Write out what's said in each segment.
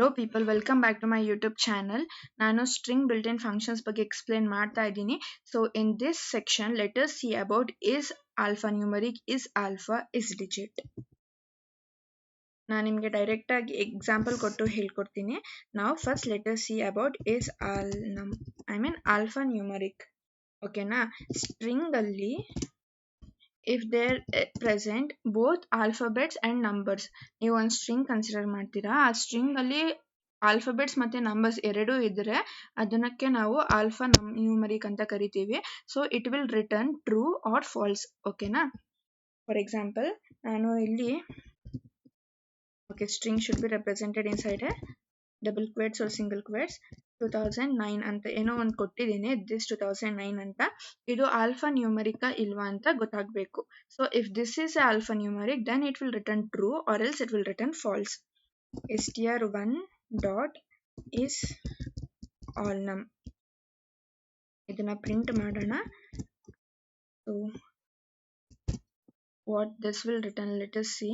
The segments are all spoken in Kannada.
Hello people, welcome back to my YouTube channel. ನಾನು string built-in functions ಬಗ್ಗೆ explain ಮಾಡ್ತಾ ಇದ್ದೀನಿ. So in this section, let us see about is alphanumeric, is alpha, is digit. ನಾನು ನಿಮಗೆ ಡೈರೆಕ್ಟ್ ಆಗಿ ಎಕ್ಸಾಂಪಲ್ ಕೊಟ್ಟು ಹೇಳ್ಕೊಡ್ತೀನಿ. Now first let us see about is alphanumeric. ಓಕೆನಾ? ಸ್ಟ್ರಿಂಗ್ ಅಲ್ಲಿ if there present both alphabets and numbers, ನೀವು ಒಂದು ಸ್ಟ್ರಿಂಗ್ ಕನ್ಸಿಡರ್ ಮಾಡ್ತೀರಾ, ಆ ಸ್ಟ್ರಿಂಗ್ ಅಲ್ಲಿ ಆಲ್ಫಾಬೆಟ್ಸ್ ಮತ್ತೆ ನಂಬರ್ಸ್ ಎರಡೂ ಇದ್ರೆ ಅದನ್ನಕ್ಕೆ ನಾವು ಆಲ್ಫಾ ನ್ಯೂಮರಿಕ್ ಅಂತ ಕರಿತೀವಿ. So it will return true or false. ಓಕೆನಾ? ಫಾರ್ ಎಕ್ಸಾಂಪಲ್ ನಾನು ಇಲ್ಲಿ string should be represented inside a double quotes or single quotes. 2009 ಅಂತ ಏನೋ ಒಂದು ಕೊಟ್ಟಿದ್ದೀನಿ, ದಿಸ್ 2009 ಅಂತ. ಇದು ಆಲ್ಫಾ ನ್ಯೂಮರಿಕ ಇಲ್ವಾ ಅಂತ ಗೊತ್ತಾಗಬೇಕು. So if this is alphanumeric then it will return true or else it will return false. str1 dot is alnum ಇದನ್ನ ಪ್ರಿಂಟ್ ಮಾಡೋಣ. So what this will return, let us see.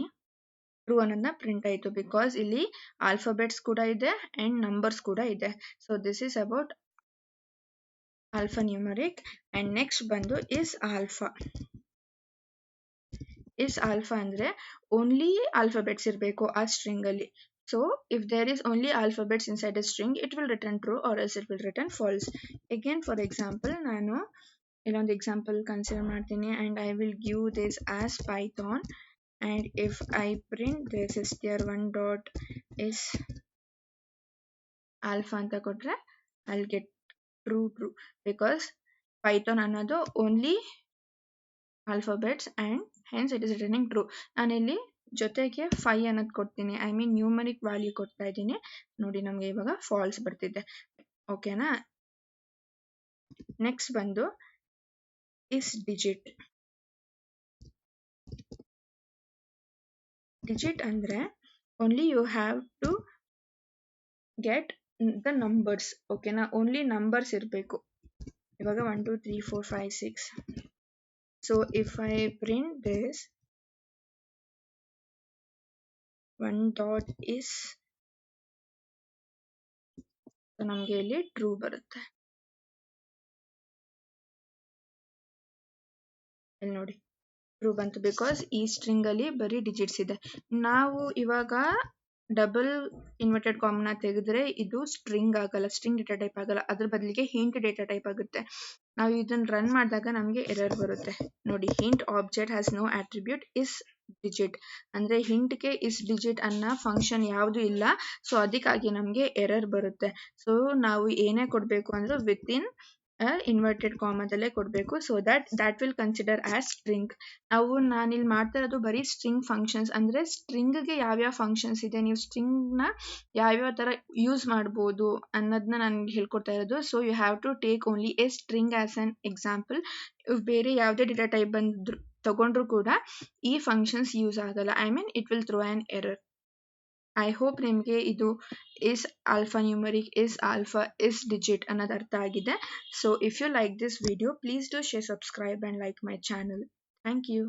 True ಅನ್ನೋದನ್ನ ಪ್ರಿಂಟ್ ಆಯಿತು ಬಿಕಾಸ್ ಇಲ್ಲಿ ಆಲ್ಫಾಬೆಟ್ಸ್ ಕೂಡ ಇದೆ ಅಂಡ್ ನಂಬರ್ಸ್ ಕೂಡ ಇದೆ. So this is about alphanumeric. And next ಬಂದು ಇಸ್ ಆಲ್ಫಾ. ಇಸ್ ಆಲ್ಫಾ ಅಂದ್ರೆ ಓನ್ಲಿ ಆಲ್ಫಾಬೆಟ್ಸ್ ಇರಬೇಕು ಆ ಸ್ಟ್ರಿಂಗ್ ಅಲ್ಲಿ. So if there is only alphabets inside a string it will return true or else it will return false. Again for example ನಾನು ಇಲ್ಲೊಂದು ಎಕ್ಸಾಂಪಲ್ ಕನ್ಸಿಡರ್ ಮಾಡ್ತೀನಿ and I will give this as Python. And if I print this str1 dot is alpha anta kodre, I'll get true because python ಅನ್ನೋದು only alphabets and hence it is returning true. ನಾನು ಇಲ್ಲಿ ಜೊತೆಗೆ 5 ಅನ್ನೋದು ಕೊಡ್ತೀನಿ, ಐ ಮೀನ್ ನ್ಯೂಮರಿಕ್ ವ್ಯಾಲ್ಯೂ ಕೊಡ್ತಾ ಇದ್ದೀನಿ. ನೋಡಿ ನಮಗೆ ಇವಾಗ ಫಾಲ್ಸ್ ಬರ್ತಿದೆ. ಓಕೆನಾ? ನೆಕ್ಸ್ಟ್ ಬಂದು ಇಸ್ ಡಿಜಿಟ್. ಡಿಜಿಟ್ ಅಂದ್ರೆ only you have to get the numbers. ಓಕೆನಾ? ಓನ್ಲಿ ನಂಬರ್ಸ್ ಇರಬೇಕು. ಇವಾಗ 1 2 3 4 5 6. So if I print this 1 dot is, ನಮಗೆ ಇಲ್ಲಿ ಟ್ರೂ ಬರುತ್ತೆ. ಇಲ್ಲಿ ನೋಡಿ ಟ್ರೂ ಬಂತು ಬಿಕಾಸ್ ಈ ಸ್ಟ್ರಿಂಗ್ ಅಲ್ಲಿ ಬರೀ ಡಿಜಿಟ್ಸ್ ಇದೆ. ನಾವು ಇವಾಗ ಡಬಲ್ ಇನ್ವರ್ಟೆಡ್ ಕಾಮನ್ ತೆಗೆದ್ರೆ ಇದು ಸ್ಟ್ರಿಂಗ್ ಆಗಲ್ಲ, ಸ್ಟ್ರಿಂಗ್ ಡೇಟಾ ಟೈಪ್ ಆಗಲ್ಲ, ಅದ್ರ ಬದಲಿಗೆ ಹಿಂಟ್ ಡೇಟಾ ಟೈಪ್ ಆಗುತ್ತೆ. ನಾವು ಇದನ್ನ ರನ್ ಮಾಡಿದಾಗ ನಮಗೆ ಎರರ್ ಬರುತ್ತೆ. ನೋಡಿ, int object has no attribute is digit ಅಂದ್ರೆ ಹಿಂಟ್ಗೆ ಇಸ್ ಡಿಜಿಟ್ ಅನ್ನೋ ಫಂಕ್ಷನ್ ಯಾವುದು ಇಲ್ಲ. ಸೊ ಅದಕ್ಕಾಗಿ ನಮಗೆ ಎರರ್ ಬರುತ್ತೆ. ಸೊ ನಾವು ಏನೇ ಕೊಡಬೇಕು ಅಂದ್ರೆ ವಿತ್ ಇನ್ ಇನ್ವರ್ಟೆಡ್ ಕಾಮದಲ್ಲೇ ಕೊಡಬೇಕು. So that will consider as string. ನಾನಿಲ್ಲಿ ಮಾಡ್ತಾ ಇರೋದು ಬರೀ ಸ್ಟ್ರಿಂಗ್ ಫಂಕ್ಷನ್ಸ್ ಅಂದ್ರೆ ಸ್ಟ್ರಿಂಗ್ಗೆ ಯಾವ್ಯಾವ ಫಂಕ್ಷನ್ಸ್ ಇದೆ, ನೀವು ಸ್ಟ್ರಿಂಗ್ನ ಯಾವ್ಯಾವ ತರ ಯೂಸ್ ಮಾಡ್ಬೋದು ಅನ್ನೋದನ್ನ ನಾನು ಹೇಳ್ಕೊಡ್ತಾ ಇರೋದು. So you have to take only a string as an example. ಬೇರೆ ಯಾವುದೇ ಡೇಟಾ ಟೈಪ್ ಬಂದ್ರು ತಗೊಂಡ್ರು ಕೂಡ ಈ ಫಂಕ್ಷನ್ಸ್ ಯೂಸ್ ಆಗಲ್ಲ, I mean it will throw an error. I hope ನಿಮಗೆ ಇದು is alphanumeric, is alpha, is digit ಅನ್ನೋದು ಅರ್ಥ ಆಗಿದೆ. So if you like this video, please do share, subscribe and like my channel. Thank you.